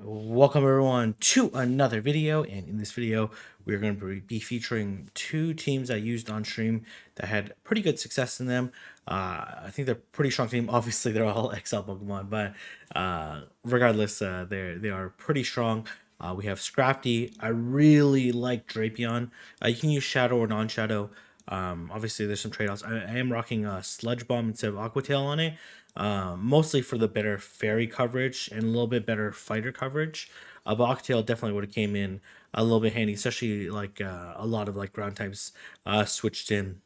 Welcome everyone to another video, and in this video we're going to be featuring two teams I used on stream that had pretty good success in them. I think they're a pretty strong team. Obviously they're all XL Pokemon, but regardless, they are pretty strong. We have Scrafty. I really like Drapion. You can use Shadow or non-Shadow. Obviously there's some trade-offs. I am rocking a Sludge Bomb instead of Aqua Tail on it, mostly for the better fairy coverage and a little bit better fighter coverage. But Aqua Tail definitely would have came in a little bit handy, especially like a lot of like ground types switched in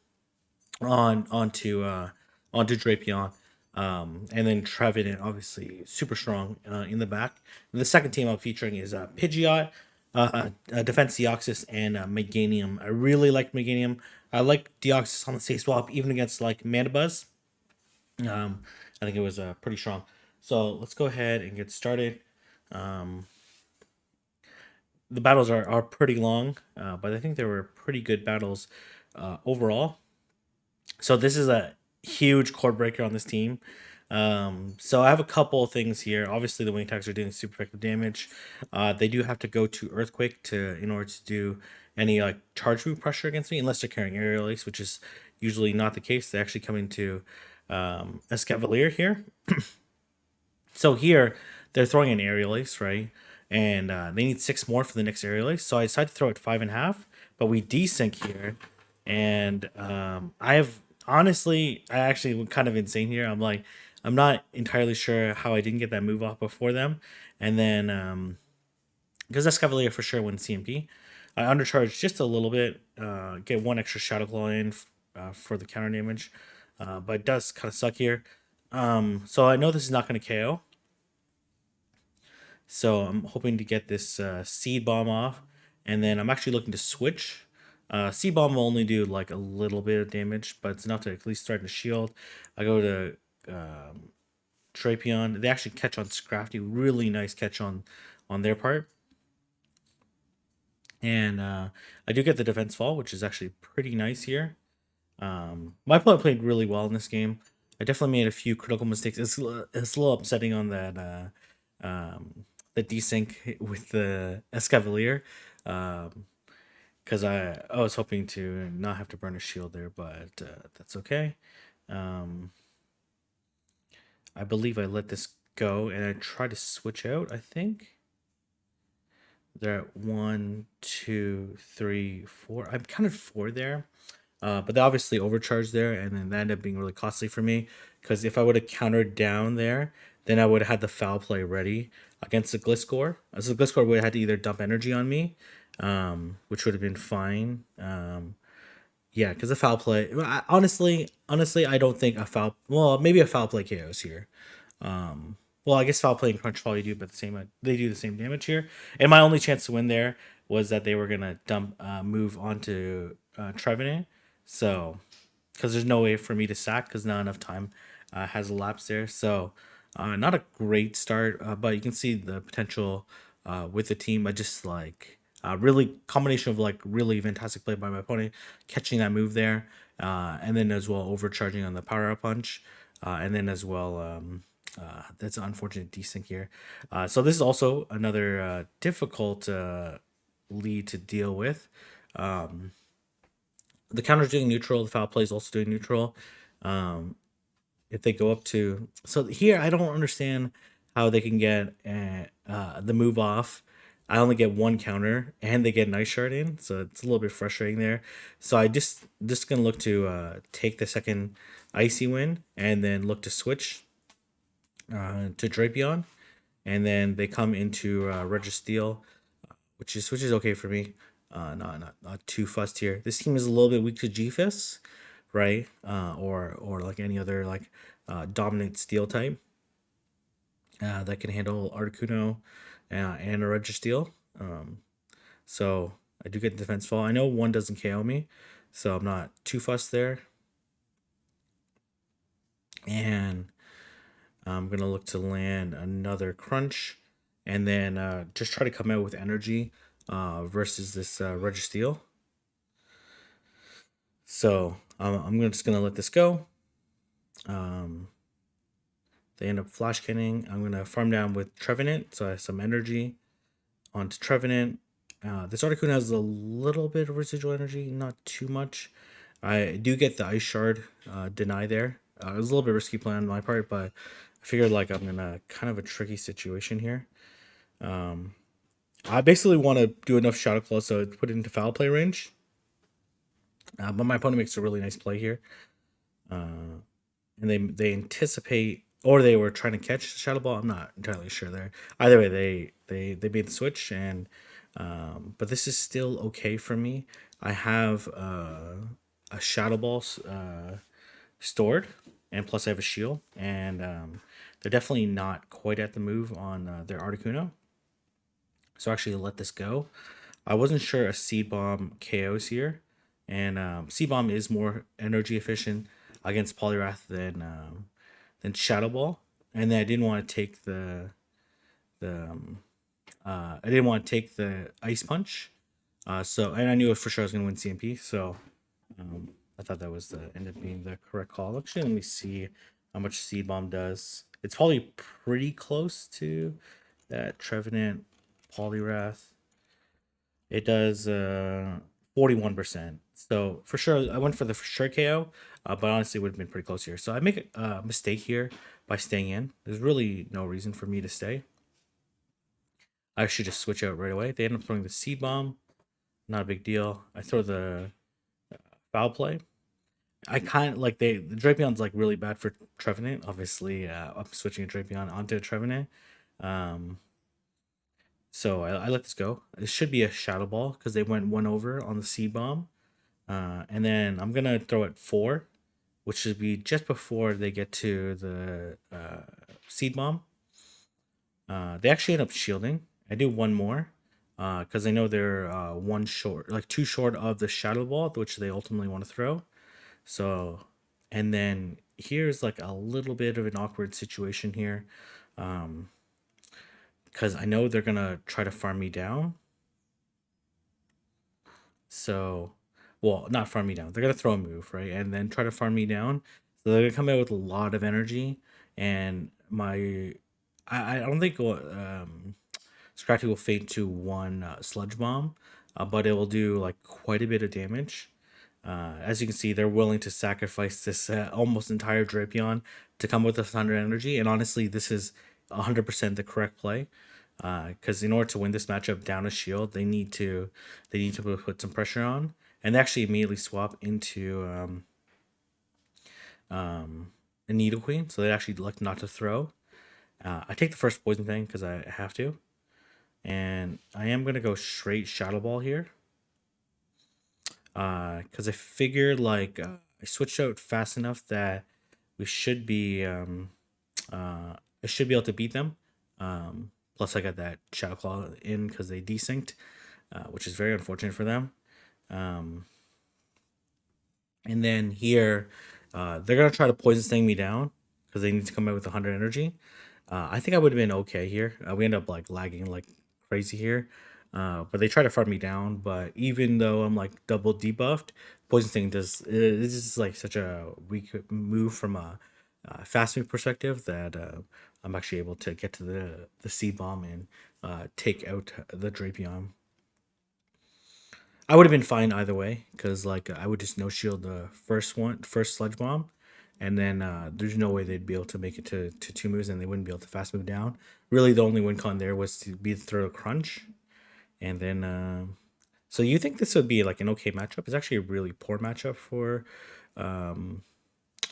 onto Drapion. And then Trevenant, obviously super strong in the back. And the second team I'm featuring is Pidgeot, Defense Deoxys, and Meganium. I really like Meganium. I like Deoxys on the safe swap, even against like Mandibuzz. I think it was pretty strong. So let's go ahead and get started. Um, the battles are pretty long, but I think they were pretty good battles overall. So this is a huge core breaker on this team. So I have a couple of things here. Obviously, the wing attacks are doing super effective damage. They do have to go to Earthquake in order to do any like charge move pressure against me, unless they're carrying Aerial Ace, which is usually not the case. They actually come into Escavalier here. So here they're throwing an Aerial Ace, right? And they need 6 more for the next Aerial Ace. So I decided to throw it 5.5, but we desync here. And I have honestly, I actually went kind of insane here. I'm not entirely sure how I didn't get that move off before them. And then because Escavalier for sure wins CMP. I undercharged just a little bit, get 1 extra Shadow Claw in for the counter damage. But it does kind of suck here. So I know this is not going to KO. So I'm hoping to get this Seed Bomb off. And then I'm actually looking to switch. Seed Bomb will only do like a little bit of damage, but it's enough to at least threaten a shield. I go to Drapion. They actually catch on Scrafty. Really nice catch on their part. And I do get the defense fall, which is actually pretty nice here. My opponent played really well in this game. I definitely made a few critical mistakes. It's a little upsetting on that the desync with the Escavalier. Because I was hoping to not have to burn a shield there, but that's okay. I believe I let this go, and I try to switch out, I think. They're at 1, 2, 3, 4. I'm kind of 4 there. But they obviously overcharged there, and then that ended up being really costly for me. Because if I would have countered down there, then I would have had the foul play ready against the Gliscor. So the Gliscor would have had to either dump energy on me, which would have been fine. Yeah, because the foul play. Honestly, I don't think a foul. Well, maybe a foul play KOs here. Well, I guess foul play and crunch probably do, but they do the same damage here. And my only chance to win there was that they were gonna move onto Trevenant. So, because there's no way for me to sack because not enough time has elapsed there. So, not a great start, but you can see the potential with the team. I just like really combination of like really fantastic play by my opponent, catching that move there, and then as well overcharging on the power up punch, and then as well. That's an unfortunate desync here. So this is also another difficult lead to deal with. The counter's doing neutral. The foul play is also doing neutral. If they go up to... So here, I don't understand how they can get the move off. I only get 1 counter, and they get Nice Shard in, so it's a little bit frustrating there. So I just going to look to take the second Icy win, and then look to switch to Drapion. And then they come into Registeel, which is okay for me. Not too fussed here. This team is a little bit weak to GFIS, right? Or like any other like dominant steel type that can handle Articuno and a Registeel. So I do get the defense fall. I know 1 doesn't KO me, so I'm not too fussed there. And I'm gonna look to land another crunch, and then just try to come out with energy versus this Registeel. So I'm just gonna let this go. The They end up flash canning. I'm gonna farm down with Trevenant, so I have some energy onto Trevenant. This Articuno has a little bit of residual energy, not too much. I do get the Ice Shard deny there. It was a little bit risky plan on my part, but I figured like I'm in a kind of a tricky situation here. I basically want to do enough Shadow Claw so to put it into foul play range. But my opponent makes a really nice play here. And they anticipate, or they were trying to catch the Shadow Ball. I'm not entirely sure there. Either way, they made the switch, and but this is still okay for me. I have a Shadow Ball stored, and plus I have a shield, and they're definitely not quite at the move on their Articuno. So actually let this go. I wasn't sure a Seed Bomb KOs here, and Seed Bomb is more energy efficient against Poliwrath than Shadow Ball, and then I didn't want to take I didn't want to take the Ice Punch, so and I knew for sure I was gonna win CMP, so I thought that was the ended up being the correct call. Actually, let me see how much Seed Bomb does. It's probably pretty close to that Trevenant Poliwrath. It does 41%. So for sure, I went for the for sure KO, but honestly, it would have been pretty close here. So I make a mistake here by staying in. There's really no reason for me to stay. I should just switch out right away. They end up throwing the Seed Bomb. Not a big deal. I throw the foul play. I kind of like the Drapion's like really bad for Trevenant. Obviously, I'm switching a Drapion onto a Trevenant. So I let this go. It should be a Shadow Ball because they went one over on the Seed Bomb. And then I'm going to throw it 4, which should be just before they get to the Seed Bomb. They actually end up shielding. I do one more because I know they're one short, like 2 short of the Shadow Ball, which they ultimately want to throw. So, and then here's like a little bit of an awkward situation here. Because I know they're gonna try to farm me down. So, well, not farm me down. They're gonna throw a move, right, and then try to farm me down. So they're gonna come out with a lot of energy, and I don't think Scrafty will fade to one Sludge Bomb, but it will do like quite a bit of damage. As you can see, they're willing to sacrifice this almost entire Drapion to come with a Thunder Energy, and honestly, this is 100% the correct play. Because in order to win this matchup down a shield, they need to put some pressure on, and they actually immediately swap into a Needle Queen, so they actually elect not to throw. I take the first Poison Fang because I have to, and I am gonna go straight Shadow Ball here. Because I figured like I switched out fast enough that we should be I should be able to beat them. Plus I got that Shadow Claw in because they desynced, which is very unfortunate for them. And then here they're gonna try to Poison Sting me down because they need to come out with 100 energy. I think I would have been okay here. We end up like lagging like crazy here. But they try to farm me down. But even though I'm like double debuffed, Poison Sting does. This is like such a weak move from a fast move perspective that I'm actually able to get to the Seed Bomb and take out the Drapion. I would have been fine either way because like I would just no shield the first Sludge Bomb, and then there's no way they'd be able to make it to 2 moves, and they wouldn't be able to fast move down. Really, the only win con there was to be the throw crunch, and then so you think this would be like an okay matchup? It's actually a really poor matchup for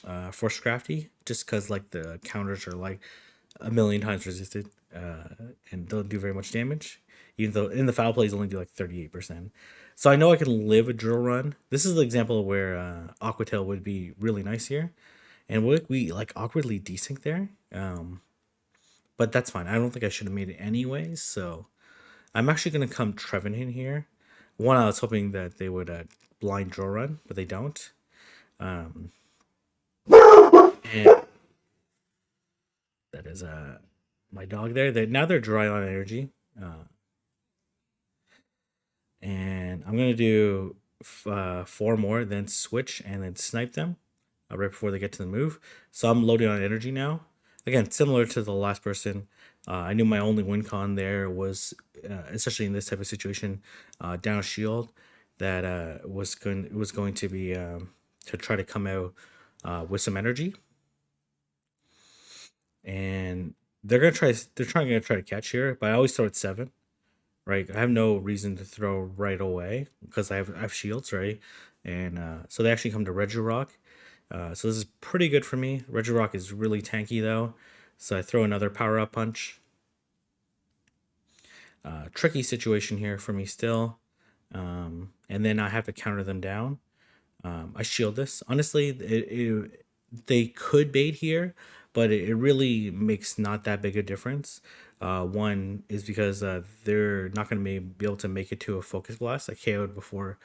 Scrafty, just because like the counters are like a million times resisted, and don't do very much damage. Even though in the foul plays only do like 38%. So I know I can live a drill run. This is the example where Aquatail would be really nice here, and we like awkwardly desync there. But that's fine. I don't think I should have made it anyways. So I'm actually gonna come Trevenant here. One, I was hoping that they would blind drill run, but they don't. And that is my dog there. Now they're dry on energy. And I'm gonna do 4 more, then switch and then snipe them right before they get to the move. So I'm loading on energy now. again, similar to the last person, I knew my only win con there was, especially in this type of situation, down a shield that was going to be to try to come out with some energy, and they're trying to try to catch here, but I always throw at 7. Right, I have no reason to throw right away because I have shields, right, and so they actually come to Regirock. So this is pretty good for me. Regirock is really tanky though, so I throw another power up punch. Tricky situation here for me still, and then I have to counter them down. I shield this. Honestly, they could bait here, but it really makes not that big a difference. One is because they're not going to be able to make it to a focus blast. I KO'd before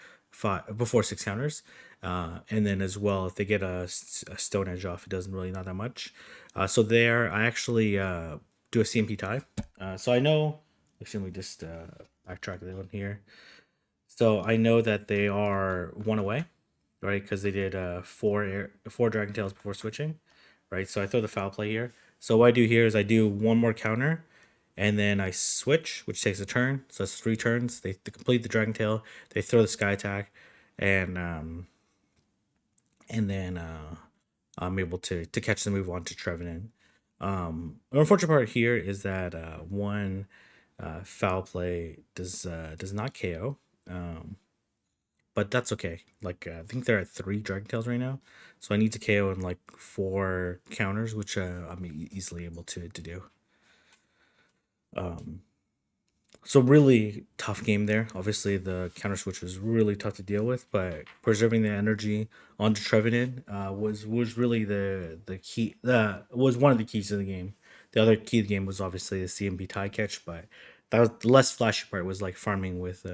6 counters, and then as well if they get a stone edge off, it doesn't really not that much. So there, I actually do a CMP tie. So I know. Actually, let me just backtrack a little here. So I know that they are one away, right? Because they did four Dragon Tails before switching, right? So I throw the foul play here. So what I do here is I do one more counter, and then I switch, which takes a turn. So it's 3 turns. They complete the Dragon Tail. They throw the Sky Attack, and then I'm able to catch the move on to Trevenant. The unfortunate part here is that one foul play does not KO. But that's okay. Like I think they're at 3 Dragon Tails right now, so I need to KO in like 4 counters, which I'm easily able to do. Um, so really tough game there. Obviously, the counter switch was really tough to deal with, but preserving the energy onto Trevenant was really the key. Was one of the keys to the game. The other key of the game was obviously the CMB tie catch, but that was the less flashy part. Was like farming with.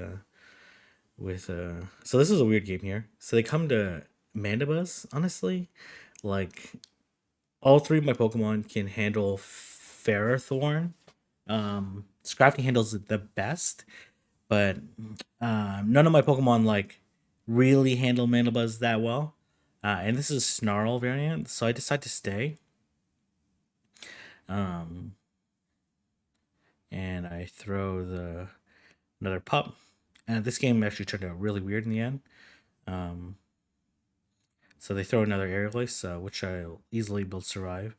So this is a weird game here. So they come to Mandibuzz. Honestly, like all 3 of my Pokemon can handle Ferrothorn. Scrafty handles it the best, but none of my Pokemon like really handle Mandibuzz that well. And this is Snarl variant, so I decide to stay. Um, and I throw the another pup. And this game actually turned out really weird in the end. Um, so they throw another aerial ice, which I'll easily be able to survive.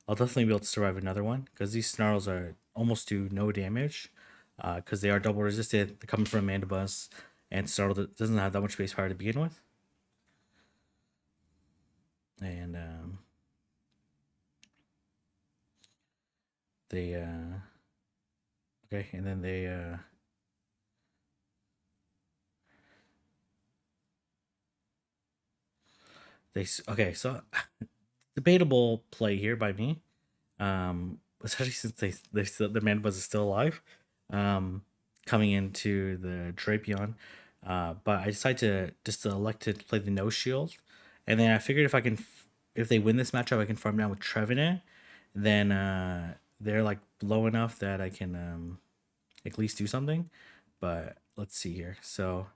I'll definitely be able to survive another one because these snarls are almost do no damage because they are double resisted. They're coming from Mandibuzz, and Snarl doesn't have that much base power to begin with. And they okay, and then they okay. So debatable play here by me, especially since the Mandibuzz is still alive, um, coming into the Drapion. But I decided to just elect to play the no shield, and then I figured if they win this matchup, I can farm down with Trevenant. Then they're like low enough that I can at least do something. But let's see here. So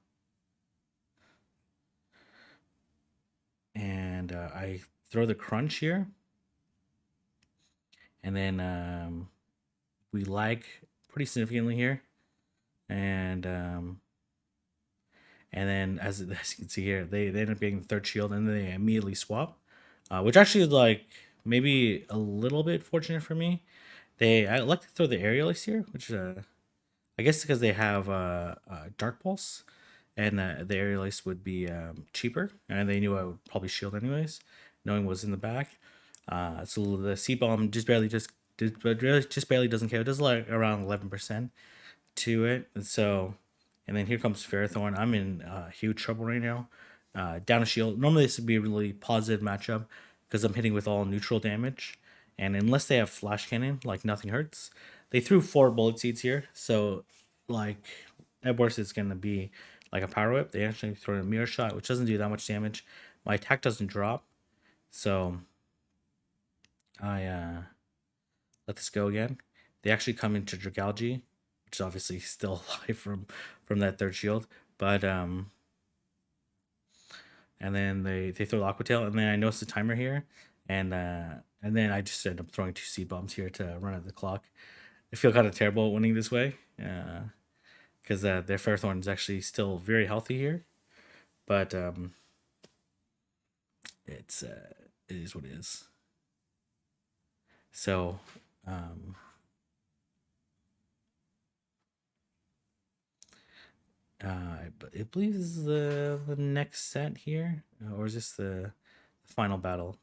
and I throw the crunch here, and then we lag pretty significantly here, and then as you can see here, they end up getting the 3rd shield, and then they immediately swap, which actually is like maybe a little bit fortunate for me. I like to throw the aerial ice here, which I guess because they have dark pulse, and the aerial ice would be cheaper, and they knew I would probably shield anyways, knowing what was in the back. So the C bomb just barely doesn't KO. It does like around 11% to it. And then here comes Ferrothorn. I'm in huge trouble right now. Down a shield. Normally this would be a really positive matchup because I'm hitting with all neutral damage. And unless they have Flash Cannon, like nothing hurts. They threw 4 bullet seeds here. So like at worst it's going to be like a power whip. They actually throw a mirror shot, which doesn't do that much damage. My attack doesn't drop. So I let this go again. They actually come into Dragalge, which is obviously still alive from that 3rd shield. But and then they throw the Aqua Tail, and then I notice the timer here, and And then I just end up throwing 2 seed bombs here to run out the clock. I feel kind of terrible winning this way because their Ferrothorn is actually still very healthy here. But it is what it is. So um, I believe this is the next set here, or is this the final battle?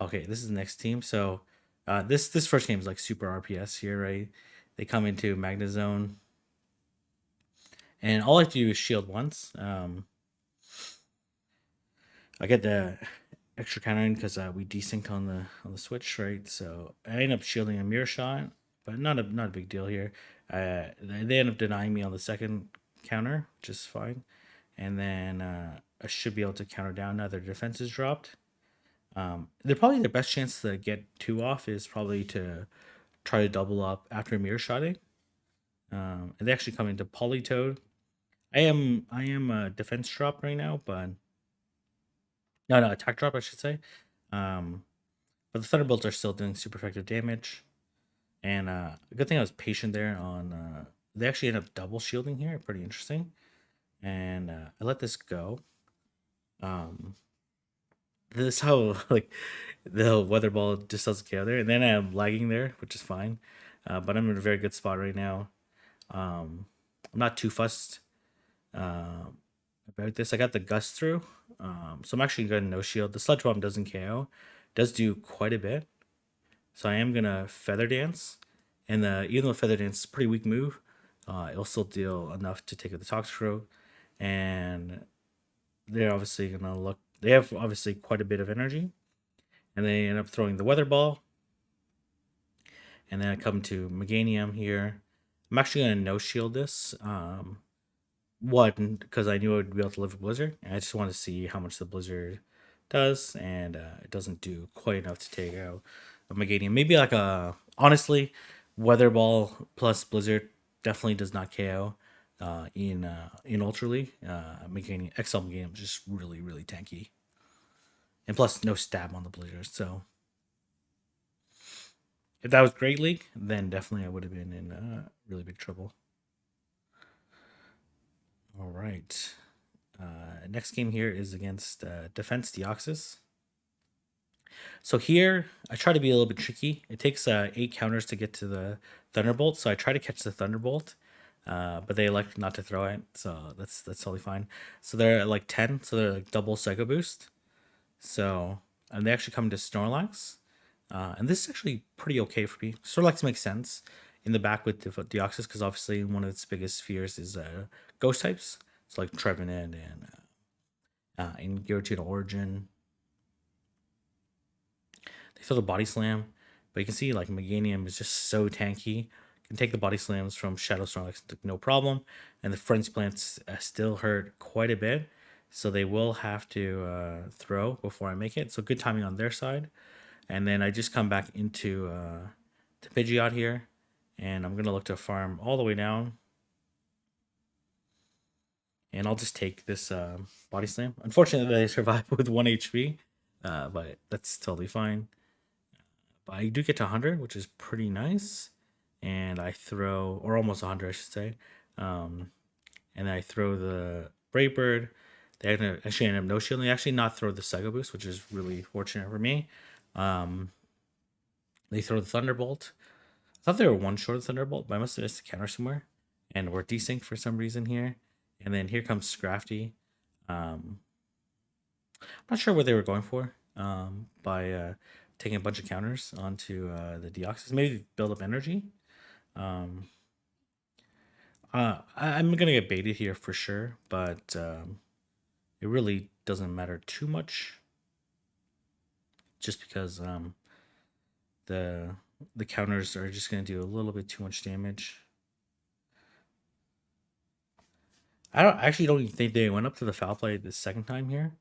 Okay, this is the next team. So this first game is like super RPS here, right? They come into Magna Zone, and all I have to do is shield once. I get the extra countering because we desynced on the switch, right? So I end up shielding a mirror shot, but not a big deal here. They end up denying me on the second counter, which is fine, and then I should be able to counter down now their defense is dropped. They're probably their best chance to get 2 off is probably to try to double up after mirror shotting. And they actually come into Polytoad. I am a defense drop right now, but no attack drop I should say. Um, but the Thunderbolts are still doing super effective damage. And good thing I was patient there on. They actually end up double shielding here, pretty interesting. And I let this go. Um, this how like the weather ball just doesn't care there, and then I'm lagging there, which is fine. But I'm in a very good spot right now. I'm not too fussed about this. I got the gust through, so I'm actually going to no shield. The sludge bomb doesn't KO, does do quite a bit. So I am gonna feather dance, and even though feather dance is a pretty weak move, it'll still deal enough to take out the Toxicroak, and they're obviously gonna look. They have obviously quite a bit of energy, and they end up throwing the weather ball, and then I come to Meganium here. I'm actually gonna no shield this. One because I knew I would be able to live a blizzard, and I just want to see how much the blizzard does, and it doesn't do quite enough to take out a Meganium. Maybe like a honestly, weather ball plus blizzard definitely does not KO. In Ultra League, Meganium XL Meganium is just really tanky, and plus no stab on the blizzard. So if that was Great League, then definitely I would have been in really big trouble. All right. Next game here is against Defense Deoxys. So here, I try to be a little bit tricky. It takes 8 counters to get to the Thunderbolt, so I try to catch the Thunderbolt, but they elect not to throw it, so that's totally fine. So they're at like 10, so they're like double Psycho Boost. So, and they actually come to Snorlax, and this is actually pretty okay for me. Snorlax makes sense in the back with Deoxys, because obviously one of its biggest fears is Ghost types. So like Trevenant and in Giratina Origin. They throw the body slam, but you can see like Meganium is just so tanky. Can take the body slams from Shadow Snorlax no problem, and the Frenzy Plants still hurt quite a bit, so they will have to throw before I make it. So good timing on their side, and then I just come back into the Pidgeot here, and I'm gonna look to farm all the way down, and I'll just take this body slam. Unfortunately, they survive with 1 HP, but that's totally fine. But I do get to 100, which is pretty nice. And I throw, or almost 100, I should say. And then I throw the Brave Bird. They actually end up no shielding. They actually not throw the Psycho Boost, which is really fortunate for me. They throw the Thunderbolt. I thought they were one short of Thunderbolt, but I must have missed a counter somewhere. And we're desynced for some reason here. And then here comes Scrafty. I'm not sure what they were going for by taking a bunch of counters onto the Deoxys. Maybe build up energy. Um, I'm gonna get baited here for sure, but it really doesn't matter too much, just because the the counters are just gonna do a little bit too much damage. I actually don't even think they went up to the foul play the second time here.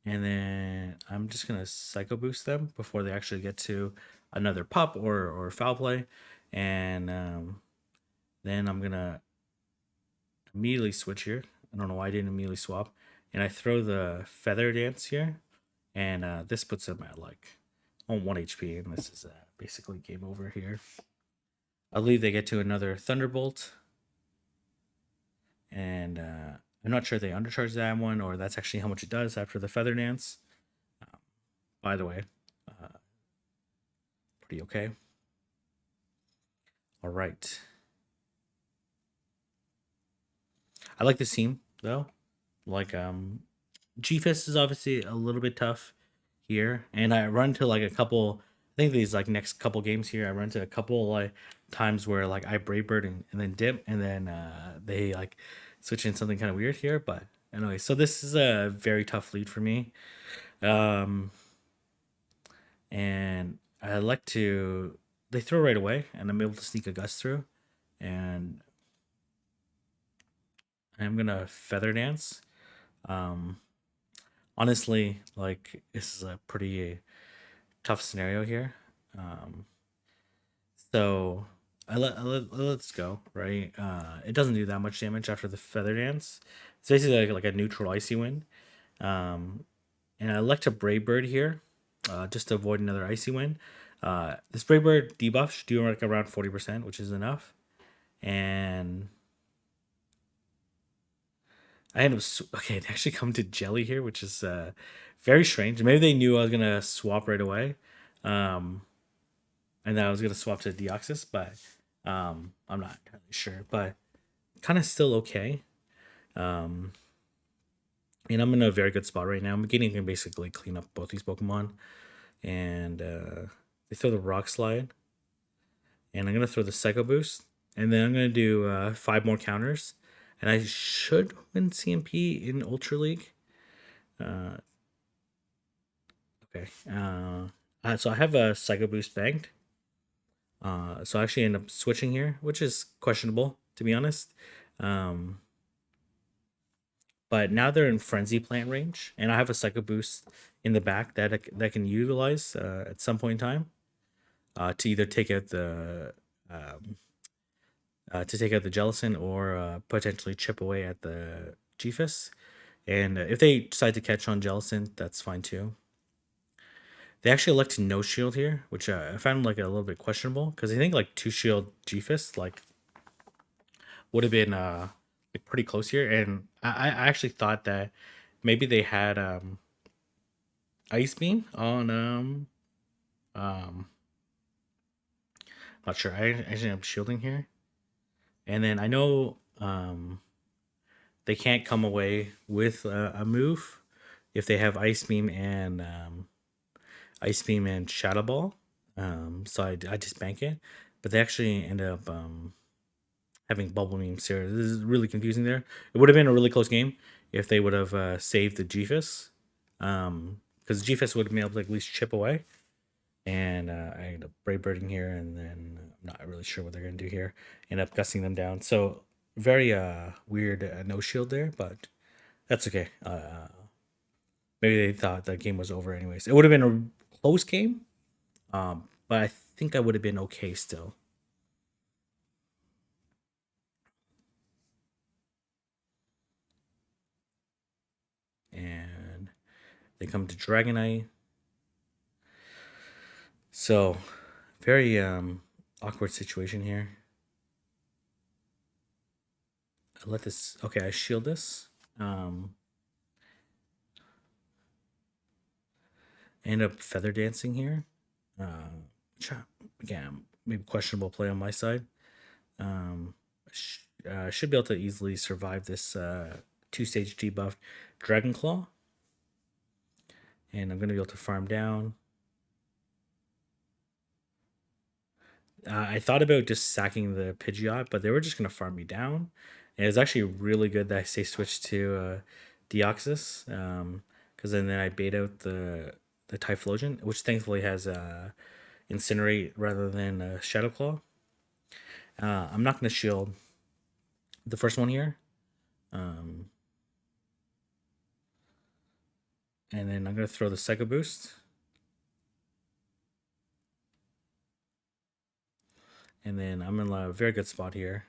And then I'm just gonna Psycho Boost them before they actually get to another pup or foul play, and then I'm gonna immediately switch here. I don't know why I didn't immediately swap, and I throw the Feather Dance here, and this puts them at like on 1 HP, and this is basically game over here. I believe they get to another Thunderbolt, and I'm not sure if they undercharge that one or that's actually how much it does after the Feather Dance. By the way, uh, pretty okay. All right. I like this team though. Like GFIS is obviously a little bit tough here, and I run to like a couple. I think these like next couple games here, I run to a couple like times where like I Brave Bird and then dip, and then they like switch in something kind of weird here. But anyway, so this is a very tough lead for me, um, and I like to. They throw right away, and I'm able to sneak a gust through, and I'm gonna Feather Dance. Um, Honestly, like this is a pretty tough scenario here. Um, so let's go right. It doesn't do that much damage after the Feather Dance. It's basically like a neutral icy wind. Um, and I elect a Brave Bird here, just to avoid another icy wind. This Brave Bird debuff should do like around 40%, which is enough. And I end up okay. They actually come to Jelly here, which is very strange. Maybe they knew I was gonna swap right away. Um, and then I was gonna swap to Deoxys, but I'm not entirely sure. But kind of still okay. Um, and I'm in a very good spot right now. I'm beginning to basically clean up both these Pokemon, and they throw the Rock Slide, and I'm gonna throw the Psycho Boost, and then I'm gonna do 5 more counters, and I should win CMP in Ultra League. Uh, okay. So I have a Psycho Boost banked. So I actually end up switching here, which is questionable to be honest. Um, but now they're in Frenzy Plant range, and I have a Psycho Boost in the back that that can utilize at some point in time to either take out um, the Jellicent or potentially chip away at the Gfis. And if they decide to catch on Jellicent, that's fine too. They actually elect no shield here, which I found like a little bit questionable because I think like 2 shield Gfis like would have been like pretty close here, and I actually thought that maybe they had Ice Beam on um not sure. I actually am shielding here, and then I know they can't come away with a move if they have Ice Beam and Shadow Ball. So I just bank it, but they actually end up having Bubble Beams here. This is really confusing. There, it would have been a really close game if they would have saved the Gfis, because Gfis would have been able to at least chip away. And I end up Brave Birding here, and then I'm not really sure what they're gonna do here. End up gusting them down. So very weird no shield there, but that's okay. Maybe they thought the game was over anyways. It would have been a close game, but I think I would have been okay still. And they come to Dragonite. So very awkward situation here. I let this okay, I shield this. Um End up feather dancing here. Again, maybe questionable play on my side. Should be able to easily survive this 2-stage debuff Dragon Claw. And I'm going to be able to farm down. I thought about just sacking the Pidgeot, but they were just going to farm me down. And it was actually really good that I switched to Deoxys, because then I bait out the Typhlosion, which thankfully has Incinerate rather than Shadow Claw. I'm not going to shield the first one here. And then I'm going to throw the Psycho Boost. And then I'm in a very good spot here.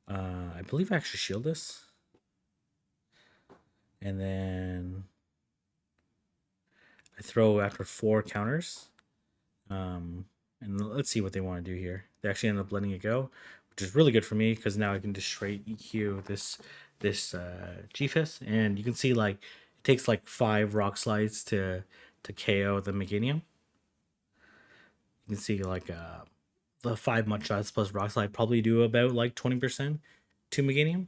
I believe I actually shield this. And then I throw after 4 counters. And let's see what they want to do here. They actually end up letting it go, which is really good for me because now I can just straight EQ this G-Fist, and you can see like it takes like 5 rock slides to KO the Meganium. You can see like the 5 mud shots plus rock slide probably do about like 20% to Meganium.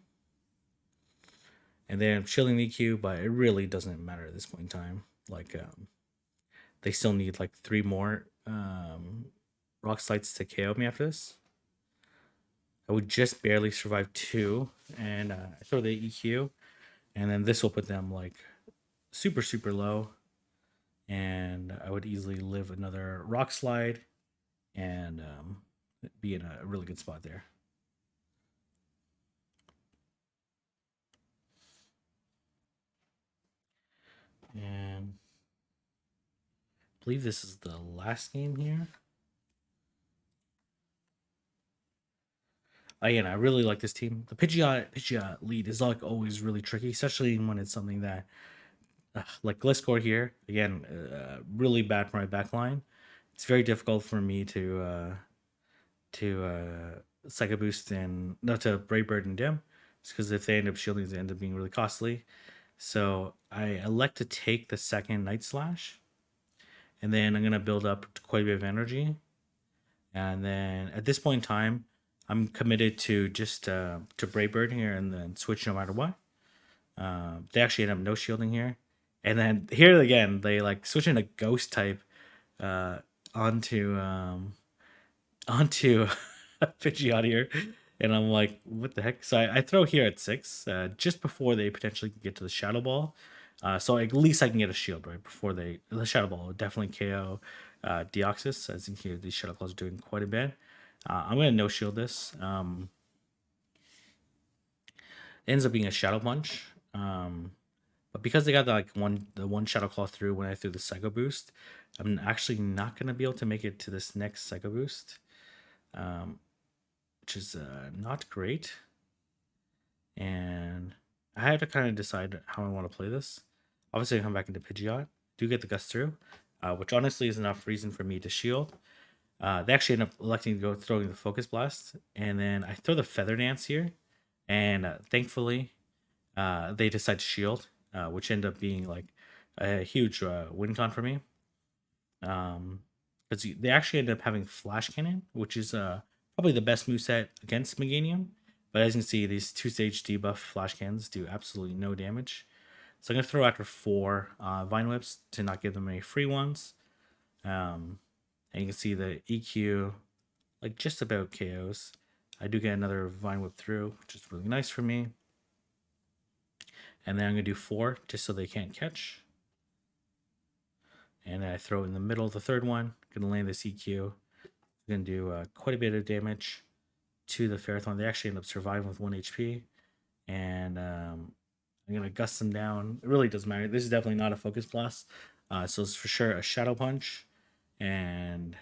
And then I'm shielding the EQ, but it really doesn't matter at this point in time. Like they still need like 3 more rock slides to KO me after this. I would just barely survive 2, and I throw the EQ, and then this will put them like super low, and I would easily live another rock slide and be in a really good spot there. And I believe this is the last game here. Again, I really like this team. The Pidgeot lead is like always really tricky, especially when it's something that like Gliscor here. Again, really bad for my back line. It's very difficult for me to Psycho Boost and not to Brave Bird and Dim. It's because if they end up shielding, they end up being really costly. So I elect to take the second Night Slash, and then I'm gonna build up quite a bit of energy. And then at this point in time, I'm committed to just to Brave Bird here and then switch no matter what. They actually end up no shielding here, and then here again they like switch in a Ghost type onto Pidgeot here, and I'm like, what the heck? So I throw here at 6, just before they potentially get to the Shadow Ball. So at least I can get a shield right before the Shadow Ball will definitely KO Deoxys. As you can hear, these Shadow Claws are doing quite a bit. I'm gonna no shield this. It ends up being a Shadow Punch. But because they got the one Shadow Claw through when I threw the Psycho Boost, I'm actually not gonna be able to make it to this next Psycho Boost. Which is not great. And I had to kind of decide how I want to play this. Obviously, I come back into Pidgeot. Do get the Gust through, which honestly is enough reason for me to shield. They actually end up electing to go throwing the Focus Blast, and then I throw the Feather Dance here, and thankfully, they decide to shield, which ended up being like a huge win con for me. Because they actually ended up having Flash Cannon, which is probably the best moveset against Meganium. But as you can see, these 2-stage debuff Flash Cannons do absolutely no damage. So I'm going to throw after 4 Vine Whips to not give them any free ones. And you can see the EQ, like just about KOs. I do get another Vine Whip through, which is really nice for me. And then I'm going to do 4 just so they can't catch. And then I throw it in the middle of the third one. Going to land this EQ. Going to do quite a bit of damage to the Ferrothorn. They actually end up surviving with 1 HP. And I'm going to gust them down. It really doesn't matter. This is definitely not a Focus Blast. So it's for sure a Shadow Punch. And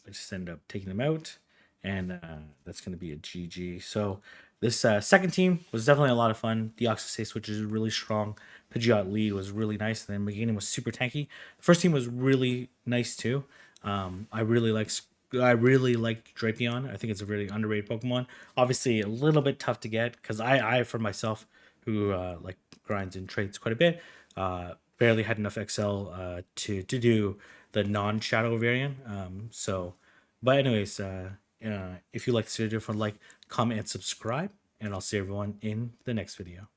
I just end up taking them out. And that's going to be a GG. So this second team was definitely a lot of fun. Deoxys, which is really strong. Pidgeot lead was really nice. And then Meganium was super tanky. The first team was really nice too. I really liked Drapion. I think it's a really underrated Pokemon. Obviously, a little bit tough to get because I for myself, who like grinds and trades quite a bit, barely had enough XL to do the non-shadow variant. But anyways, if you like this video, like, comment, and subscribe, and I'll see everyone in the next video.